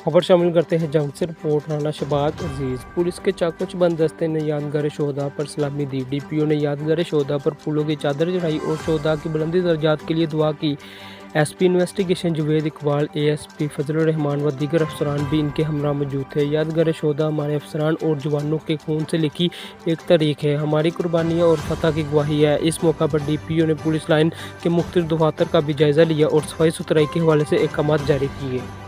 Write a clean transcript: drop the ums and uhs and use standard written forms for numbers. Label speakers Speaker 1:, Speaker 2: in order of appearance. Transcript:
Speaker 1: खबर शामिल करते हैं जंग से। रिपोर्ट राना शहबाज अजीज़। पुलिस के चाकूचबंद दस्ते ने यादगार शोहदा पर सलामी दी। डीपीओ ने यादगार शोहदा पर फूलों की चादर चढ़ाई और शोहदा की बुलंदी दर्जात के लिए दुआ की। SP investigation Javed Iqbal, ASP Fazlur Rahman व दीगर अफसरान भी इनके हमरा मौजूद थे। यादगार शोहदा हमारे अफसरान और जवानों के खून से लिखी एक तारीख है, हमारी कुर्बानियाँ और फतह की गवाही है। इस मौका पर डीपीओ ने पुलिस लाइन के मुख्तलिफ दफातर का भी जायजा लिया और सफाई सुथराई के हवाले से अहकाम जारी किए।